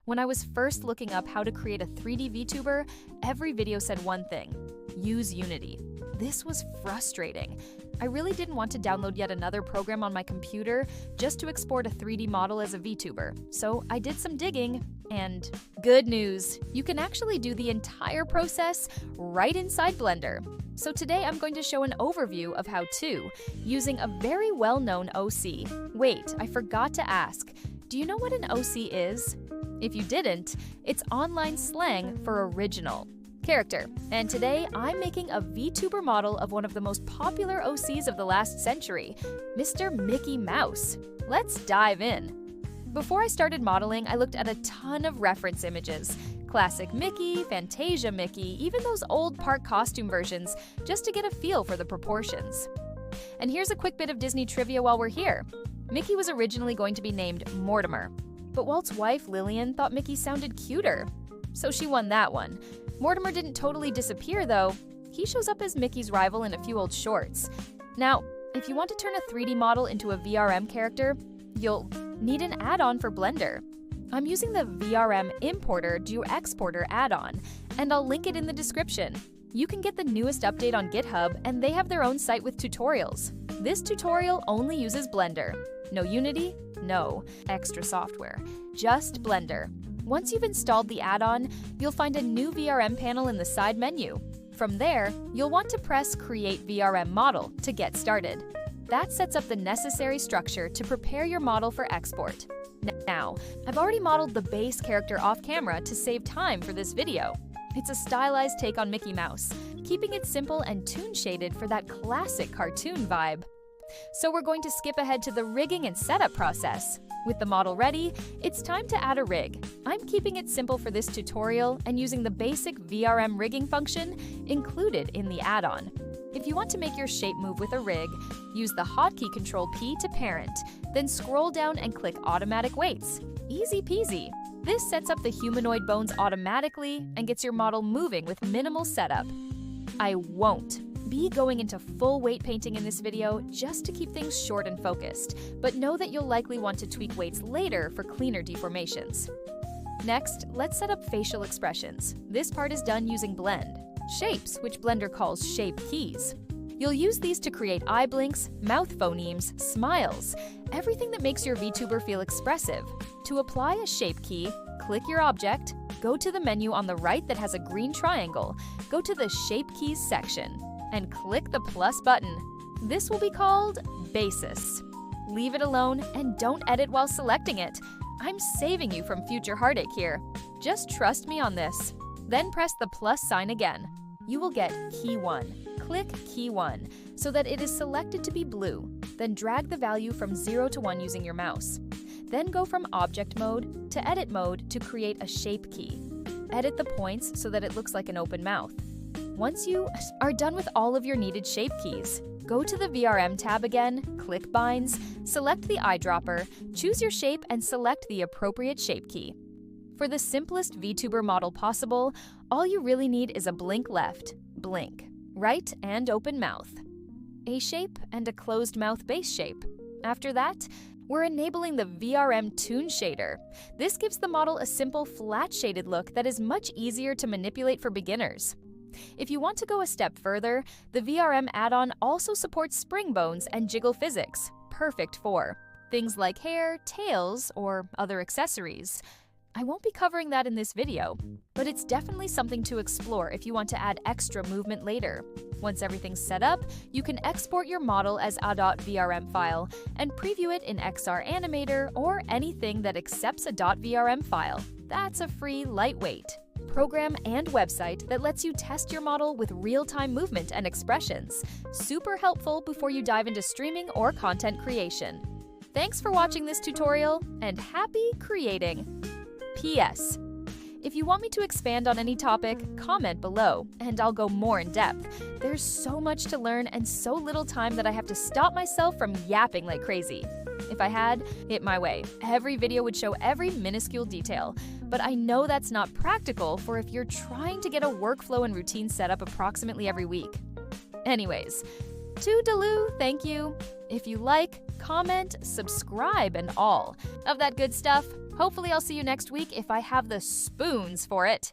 When I was first looking up how to create a 3D VTuber, every video said one thing: use Unity. This was frustrating. I really didn't want to download yet another program on my computer just to export a 3D model as a VTuber, so I did some digging, and good news! You can actually do the entire process right inside Blender. So today I'm going to show an overview of how to, using a very well-known OC. Wait, I forgot to ask, do you know what an OC is? If you didn't, it's online slang for original character, and today I'm making a VTuber model of one of the most popular OCs of the last century, Mr. Mickey Mouse. Let's dive in. Before I started modeling, I looked at a ton of reference images. Classic Mickey, Fantasia Mickey, even those old park costume versions, just to get a feel for the proportions. And here's a quick bit of Disney trivia while we're here. Mickey was originally going to be named Mortimer, but Walt's wife Lillian thought Mickey sounded cuter, so she won that one. Mortimer didn't totally disappear though. He shows up as Mickey's rival in a few old shorts. Now, if you want to turn a 3D model into a VRM character, you'll need an add-on for Blender. I'm using the VRM Importer Do Exporter add-on, and I'll link it in the description. You can get the newest update on GitHub, and they have their own site with tutorials. This tutorial only uses Blender. No Unity, no extra software, just Blender. Once you've installed the add-on, you'll find a new VRM panel in the side menu. From there, you'll want to press Create VRM Model to get started. That sets up the necessary structure to prepare your model for export. Now, I've already modeled the base character off camera to save time for this video. It's a stylized take on Mickey Mouse, keeping it simple and toon-shaded for that classic cartoon vibe. So we're going to skip ahead to the rigging and setup process. With the model ready, it's time to add a rig. I'm keeping it simple for this tutorial and using the basic VRM rigging function included in the add-on. If you want to make your shape move with a rig, use the hotkey Control P to parent, then scroll down and click Automatic Weights. Easy peasy. This sets up the humanoid bones automatically and gets your model moving with minimal setup. I won't be going into full weight painting in this video just to keep things short and focused, but know that you'll likely want to tweak weights later for cleaner deformations. Next, let's set up facial expressions. This part is done using Blend. Shapes, which Blender calls shape keys. You'll use these to create eye blinks, mouth phonemes, smiles, everything that makes your VTuber feel expressive. To apply a shape key, click your object, go to the menu on the right that has a green triangle, go to the Shape Keys section, and click the plus button. This will be called Basis. Leave it alone and don't edit while selecting it. I'm saving you from future heartache here. Just trust me on this. Then press the plus sign again. You will get Key 1. Click Key 1 so that it is selected to be blue. Then drag the value from 0 to 1 using your mouse. Then go from Object Mode to Edit Mode to create a shape key. Edit the points so that it looks like an open mouth. Once you are done with all of your needed shape keys, go to the VRM tab again, click Binds, select the eyedropper, choose your shape, and select the appropriate shape key. For the simplest VTuber model possible, all you really need is a blink left, blink, right, and open mouth, a shape, and a closed mouth base shape. After that, we're enabling the VRM Toon Shader. This gives the model a simple flat shaded look that is much easier to manipulate for beginners. If you want to go a step further, the VRM add-on also supports spring bones and jiggle physics, perfect for things like hair, tails, or other accessories. I won't be covering that in this video, but it's definitely something to explore if you want to add extra movement later. Once everything's set up, you can export your model as a .vrm file and preview it in XR Animator or anything that accepts a .vrm file. That's a free, lightweight program and website that lets you test your model with real-time movement and expressions. Super helpful before you dive into streaming or content creation. Thanks for watching this tutorial, and happy creating! P.S. If you want me to expand on any topic, comment below, and I'll go more in depth. There's so much to learn and so little time that I have to stop myself from yapping like crazy. If I had it my way, every video would show every minuscule detail, but I know that's not practical for if you're trying to get a workflow and routine set up approximately every week. Anyways, toodaloo, thank you. If you like, comment, subscribe, and all of that good stuff, Hopefully I'll see you next week if I have the spoons for it.